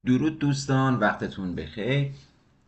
درود دوستان، وقتتون بخیر.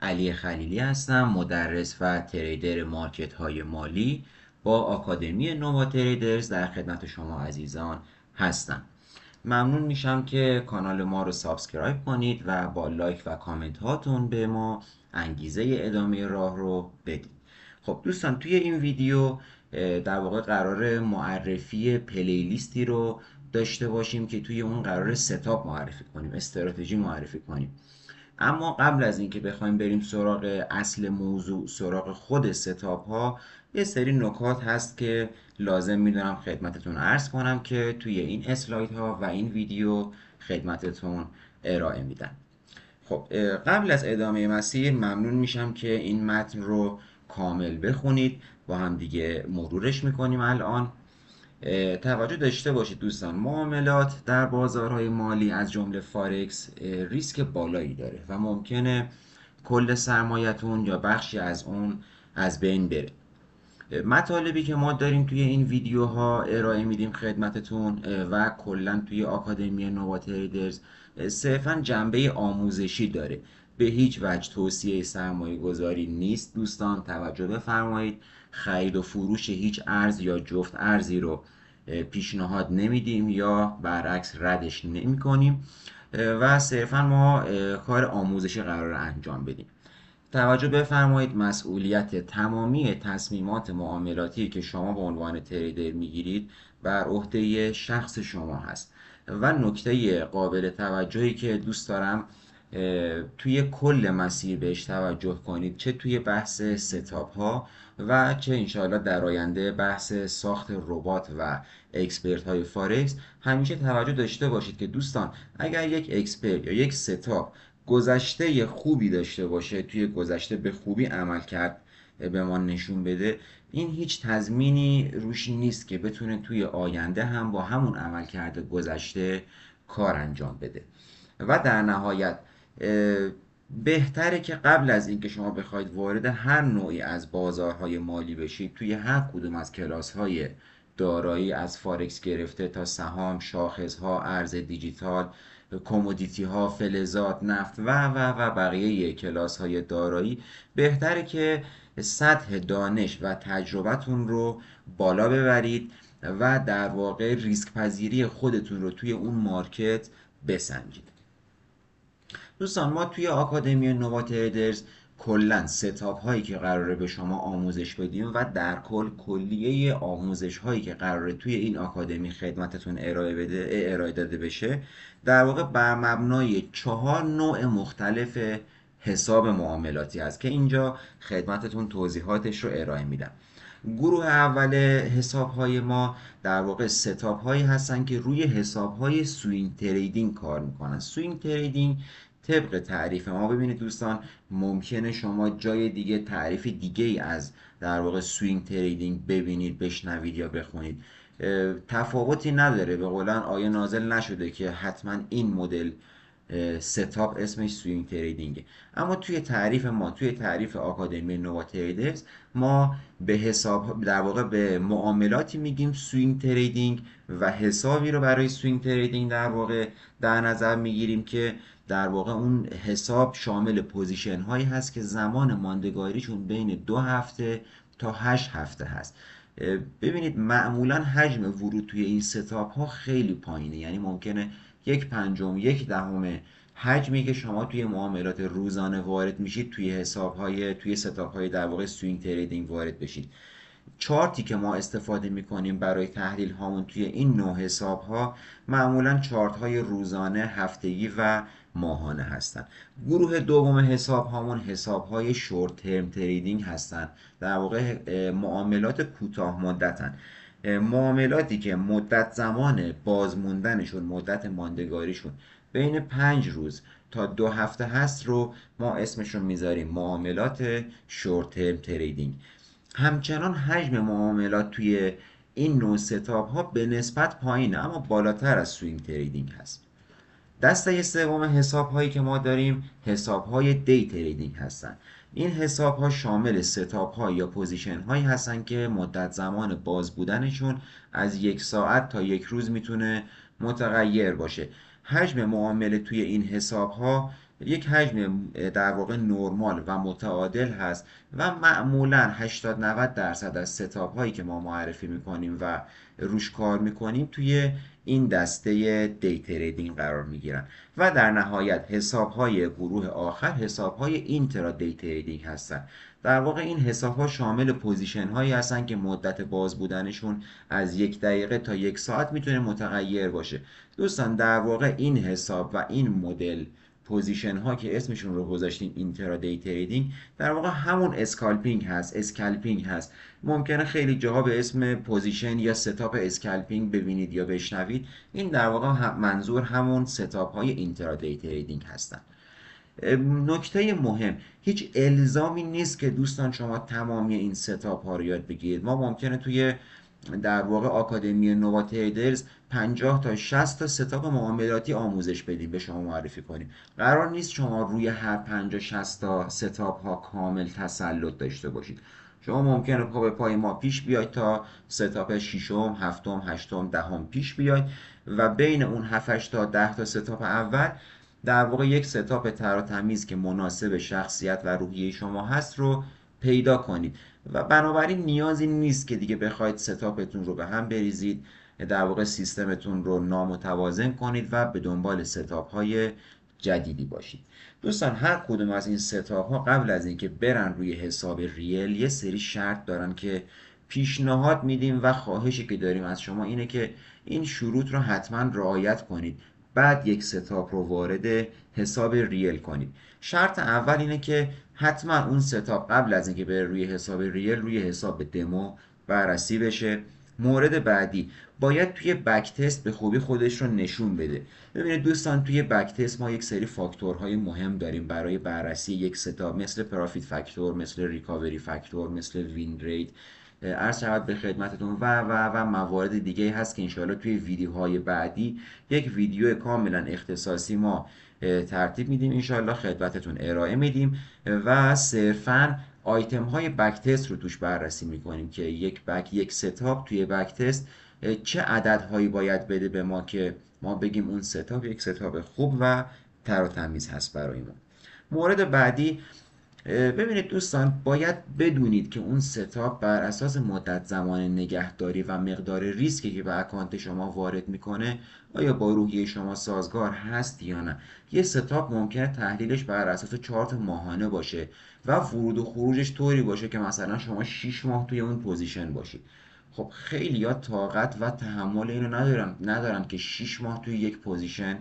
علی خلیلی هستم، مدرس و تریدر مارکت های مالی با آکادمی نووا تریدرز در خدمت شما عزیزان هستم. ممنون میشم که کانال ما رو سابسکرایب کنید و با لایک و کامنت هاتون به ما انگیزه ادامه راه رو بدید. خب دوستان، توی این ویدیو در واقع قرار معرفی پلیلیستی رو داشته باشیم که توی اون قرار ستاپ معرفی کنیم، استراتژی معرفی کنیم. اما قبل از اینکه بخوایم بریم سراغ اصل موضوع، سراغ خود ستاپ ها، یه سری نکات هست که لازم میدونم خدمتتون عرض کنم که توی این اسلاید ها و این ویدیو خدمتتون ارائه میدم. خب قبل از ادامه مسیر ممنون میشم که این متن رو کامل بخونید. با هم دیگه مرورش میکنیم الان. توجه داشته باشید دوستان، معاملات در بازارهای مالی از جمله فارکس ریسک بالایی داره و ممکنه کل سرمایتون یا بخشی از اون از بین بره. مطالبی که ما داریم توی این ویدیوها ارائه میدیم خدمتتون و کلا توی آکادمی نووا تریدرز صرفا جنبه آموزشی داره، به هیچ وجه توصیه سرمایه گذاری نیست. دوستان توجه بفرمایید، خرید و فروش هیچ ارز یا جفت ارزی رو پیشنهاد نمیدیم یا برعکس ردش نمی کنیم و صرفا ما کار آموزشی قرار انجام بدیم. توجه بفرمایید، مسئولیت تمامی تصمیمات معاملاتی که شما به عنوان تریدر میگیرید بر عهده شخص شما هست. و نکته قابل توجهی که دوست دارم توی کل مسیر بهش توجه کنید، چه توی بحث ستاپ ها و چه انشاءالله در آینده بحث ساخت ربات و اکسپرت های فارکس، همیشه توجه داشته باشید که دوستان، اگر یک اکسپرت یا یک ستاپ گذشته خوبی داشته باشه، توی گذشته به خوبی عمل کرد به ما نشون بده، این هیچ تضمینی روش نیست که بتونه توی آینده هم با همون عمل کرده گذشته کار انجام بده. و در نهایت بهتره که قبل از اینکه شما بخواید وارد هر نوعی از بازارهای مالی بشید، توی هر کدوم از کلاس‌های دارایی، از فارکس گرفته تا سهام، شاخص‌ها، ارز دیجیتال، کمودیتی ها، فلزات، نفت و بقیه کلاس های دارایی، بهتره که سطح دانش و تجربتون رو بالا ببرید و در واقع ریسک پذیری خودتون رو توی اون مارکت بسنجید. دوستان، ما توی آکادمی نووا تریدرز کلا ستاپ هایی که قراره به شما آموزش بدیم و در کل کلیه آموزش هایی که قراره توی این آکادمی خدمتتون ارائه داده بشه، در واقع بر مبنای 4 نوع مختلف حساب معاملاتی هست که اینجا خدمتتون توضیحاتش رو ارائه میدم. گروه اول حساب های ما در واقع ستاپ هایی هستن که روی حساب های سوینگ تریدینگ کار میکنن. سوینگ تریدینگ طبق تعریف ما، ببینید دوستان، ممکنه شما جای دیگه تعریف دیگه ای از در واقع سوینگ تریدینگ ببینید، بشنوید یا بخونید. تفاوتی نداره، به قولن آیه نازل نشده که حتما این مدل ستاپ اسمش سوینگ تریدینگه. اما توی تعریف ما، توی تعریف آکادمی نووا تریدرز، ما به حساب در واقع به معاملاتی میگیم سوینگ تریدینگ و حسابی رو برای سوینگ تریدینگ در واقع در نظر میگیریم که در واقع اون حساب شامل پوزیشن هایی هست که زمان ماندگاریشون بین 2 هفته تا 8 هفته هست. ببینید معمولا حجم ورود توی این ستاپ ها خیلی پایینه، یعنی ممکنه 1/5 1/10 حجمی که شما توی معاملات روزانه وارد میشید توی ستاپ های در واقع سوینگ تریدینگ وارد بشید. چارتی که ما استفاده میکنیم برای تحلیل هامون توی این نوع حساب ها معمولا چارت های روزانه، هفتگی و ماهانه هستند. گروه دوم حساب هامون حساب های شورت ترم تریدینگ هستند، در واقع معاملات کوتاه مدتن، معاملاتی که مدت زمان بازموندنشون، مدت ماندگاریشون بین 5 روز تا 2 هفته هست رو ما اسمشون میذاریم معاملات شورت ترم تریدینگ. همچنان حجم معاملات توی این نوع ستاپ ها به نسبت پایینه اما بالاتر از سوینگ تریدینگ هست. دسته سوم حساب هایی که ما داریم حساب های دی تریدینگ هستن. این حساب ها شامل ستاپ ها یا پوزیشن هایی هستن که مدت زمان باز بودنشون از 1 ساعت تا 1 روز میتونه متغیر باشه. حجم معامله توی این حساب ها یک حجم در واقع نرمال و متعادل هست و معمولا 80-90% از ستاپ هایی که ما معرفی میکنیم و روش کار میکنیم توی این دسته دی تریدینگ قرار میگیرن و در نهایت حساب های گروه آخر حساب های اینترا دی تریدینگ هستن. در واقع این حساب ها شامل پوزیشن هایی هستن که مدت باز بودنشون از 1 دقیقه تا 1 ساعت میتونه متغیر باشه. دوستان در واقع این حساب و این مدل پوزیشن ها که اسمشون رو گذاشتیم اینترادی تریدینگ در واقع همون اسکالپینگ هست. ممکنه خیلی جاها به اسم پوزیشن یا ستاپ اسکالپینگ ببینید یا بشنوید. این در واقع منظور همون ستاپ های اینترادی تریدینگ هستن. نکته مهم، هیچ الزامی نیست که دوستان شما تمامی این ستاپ ها رو یاد بگیرید. ما ممکنه توی در واقع آکادمی نووا تریدرز 50 تا 60 تا ستاپ معاملاتی آموزش بدیم، به شما معرفی کنیم. قرار نیست شما روی هر 50 60 تا ستاپ ها کامل تسلط داشته باشید. شما ممکنه پا به پای ما پیش بیاید تا ستاپ ششم، هفتم، هشتم، دهم پیش بیاید و بین اون 7 تا 10 تا ستاپ اول در واقع یک ستاپ تر و تمیز که مناسب شخصیت و روحیه شما هست رو پیدا کنید و بنابراین نیازی نیست که دیگه بخواید ستاپتون رو به هم بریزید، در واقع سیستمتون رو نامتوازن کنید و به دنبال ستاپ های جدیدی باشید. دوستان هر کدوم از این ستاپ ها قبل از اینکه برن روی حساب ریل یه سری شرط دارن که پیشنهاد میدیم و خواهشی که داریم از شما اینه که این شروط رو حتما رعایت کنید، بعد یک ستاپ رو وارد حساب ریل کنید. شرط اول اینه که حتما اون ستاپ قبل از اینکه بره روی حساب ریل روی حساب دمو بررسی بشه. مورد بعدی، باید توی بک تست به خوبی خودش رو نشون بده. ببینید دوستان توی بک تست ما یک سری فاکتورهای مهم داریم برای بررسی یک ستاپ، مثل پرافیت فاکتور، مثل ریکاوری فاکتور، مثل وین ریت، عرض شود به خدمتتون و موارد دیگه هست که انشاءالله توی ویدیوهای بعدی یک ویدیو کاملا اختصاصی ما ترتیب میدیم، انشاءالله خدمتتون ارائه میدیم و صرفاً آیتم های بک تست رو توش بررسی میکنیم که یک ستاپ توی بک تست چه عددهایی باید بده به ما که ما بگیم اون ستاپ یک ستاپ خوب و تر و تمیز هست برای ما. مورد بعدی، ببینید دوستان باید بدونید که اون ستاپ بر اساس مدت زمان نگهداری و مقدار ریسکی که به اکانت شما وارد میکنه آیا با روحیه شما سازگار هست یا نه. یه ستاپ ممکنه تحلیلش بر اساس چارت ماهانه باشه و ورود و خروجش طوری باشه که مثلا شما 6 ماه توی اون پوزیشن باشید. خب خیلی ها طاقت و تحمل اینو ندارن که 6 ماه توی یک پوزیشن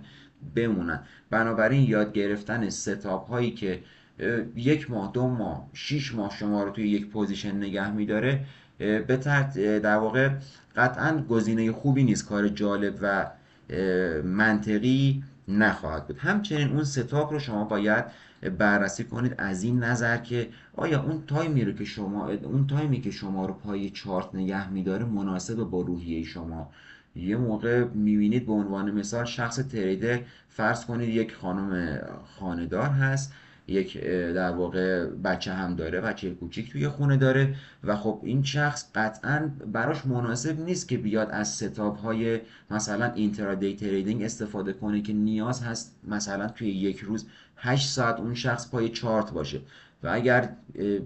بمونن. بنابراین یاد گرفتن ستاپ هایی که 1 ماه، 2 ماه، 6 ماه شما رو توی یک پوزیشن نگه میداره در واقع قطعا گزینه خوبی نیست، کار جالب و منطقی نخواهد بود. همچنین اون ستاپ رو شما باید بررسی کنید از این نظر که آیا اون تایمی که شما رو پای چارت نگه میداره مناسب با روحیه شما. یه موقع میبینید به عنوان مثال شخص تریدر، فرض کنید یک خانم خانه‌دار هست، یک در واقع بچه هم داره، بچه کوچیک توی خونه داره و خب این شخص قطعا براش مناسب نیست که بیاد از ستاپ های مثلا اینترادی تریدینگ استفاده کنه که نیاز هست مثلا توی یک روز 8 ساعت اون شخص پای چارت باشه و اگر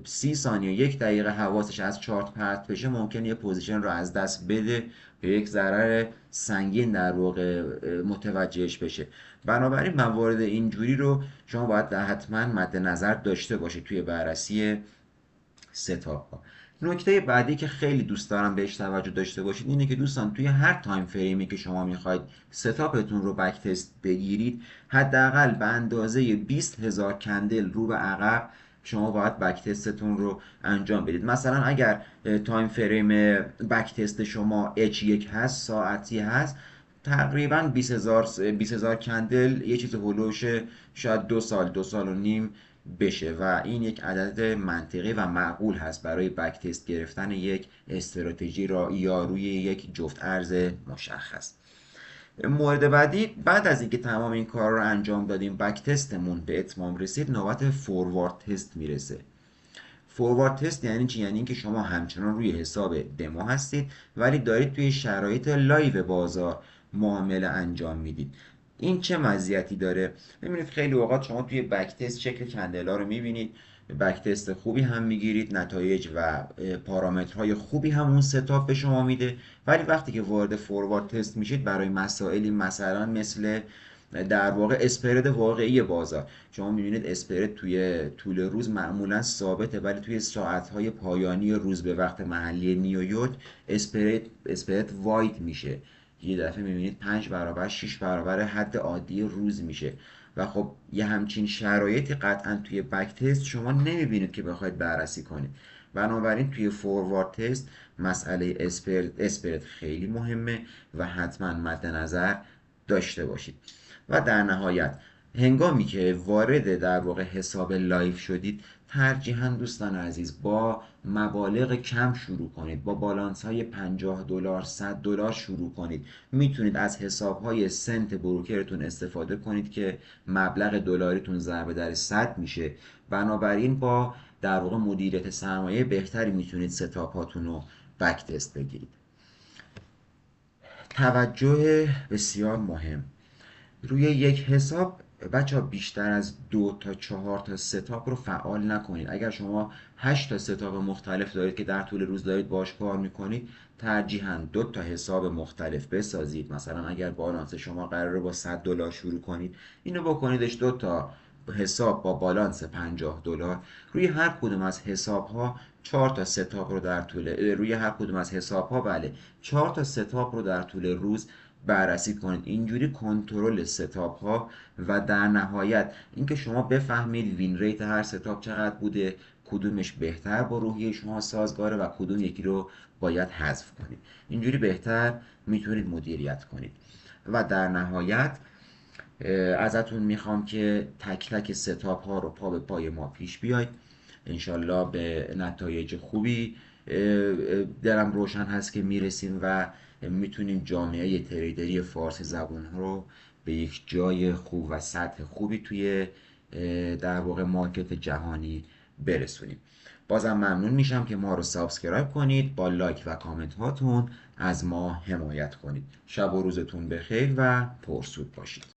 30 ثانیه 1 دقیقه حواسش از چارت پرت بشه ممکنه یه پوزیشن رو از دست بده، به یک ضرر سنگین در واقع متوجهش بشه. بنابراین موارد اینجوری رو شما باید حتما مد نظر داشته باشید توی بررسی ستاپ ها. نکته بعدی که خیلی دوست دارم بهش توجه داشته باشید اینه که دوستان توی هر تایم فریمی که شما میخواید ستاپتون رو بک تست بگیرید حداقل به اندازه 20,000 کندل رو به عقب شما باید بک تستتون رو انجام بدید. مثلا اگر تایم فریم بک تست شما H1 هست، ساعتی هست، تقریبا 20,000 کندل یه چیز هلوش شاید 2 سال 2 سال و نیم بشه و این یک عدد منطقی و معقول هست برای بک تست گرفتن یک استراتژی یا روی یک جفت ارز مشخص. مورد بعدی، بعد از اینکه تمام این کار رو انجام دادیم بک تستمون به اتمام رسید، نوبت فوروارد تست میرسه. فوروارد تست یعنی چی؟ یعنی اینکه شما همچنان روی حساب دمو هستید ولی دارید توی شرایط لایو بازار معامله انجام میدید. این چه مزیتی داره؟ ببینید خیلی اوقات شما توی بک تست شکل کندلا رو میبینید، بک تست خوبی هم میگیرید، نتایج و پارامترهای خوبی هم اون ستاپ به شما میده، ولی وقتی که وارد فوروارد تست میشید برای مسائلی مثلا مثل در واقع اسپرد واقعی بازار، شما میبینید اسپرد توی طول روز معمولا ثابته، ولی توی ساعتهای پایانی روز به وقت محلی نیویورک اسپرد واید میشه، یه دفعه میبینید 5 برابر 6 برابر حد عادی روز میشه و خب یه همچین شرایطی قطعا توی بک تست شما نمیبینید که بخواید بررسی کنید. بنابراین توی فوروارد تست مسئله اسپرد خیلی مهمه و حتما مد نظر داشته باشید. و در نهایت هنگامی که وارد در واقع حساب لایف شدید، ترجیحاً دوستان عزیز با مبالغ کم شروع کنید، با بالانس های $50 $100 شروع کنید. میتونید از حساب های سنت بروکرتون استفاده کنید که مبلغ دلاریتون ضرب در 100 میشه، بنابراین با در واقع مدیریت سرمایه بهتری میتونید ستاپ هاتون رو بک تست بگیرید. توجه بسیار مهم روی یک حساب، بچه ها بیشتر از 2 تا 4 تا ستاپ رو فعال نکنید. اگر شما 8 تا ستاپ مختلف دارید که در طول روز دارید باش کار میکنید، ترجیحاً 2 تا حساب مختلف بسازید. مثلا اگر بالانس شما قراره با $100 شروع کنید، اینو بکنیدش 2 تا حساب با بالانس $50. روی هر کدوم از حساب ها 4 تا ستاپ رو در طول روی هر کدوم از حساب ها 4 تا ستاپ رو در طول روز بررسی کنید. اینجوری کنترل ستاپ ها و در نهایت اینکه شما بفهمید وین ریت هر ستاپ چقدر بوده، کدومش بهتر با روحیه شما سازگاره و کدوم یکی رو باید حذف کنید. اینجوری بهتر میتونید مدیریت کنید. و در نهایت ازتون میخوام که تک تک ستاپ ها رو پا به پای ما پیش بیاید، انشالله به نتایج خوبی دلم روشن هست که میرسیم و میتونیم جامعه تریدری فارسی زبون رو به یک جای خوب و سطح خوبی توی در واقع مارکت جهانی برسونیم. بازم ممنون میشم که ما رو سابسکرایب کنید، با لایک و کامنت هاتون از ما حمایت کنید. شب و روزتون بخیر و پرسود باشید.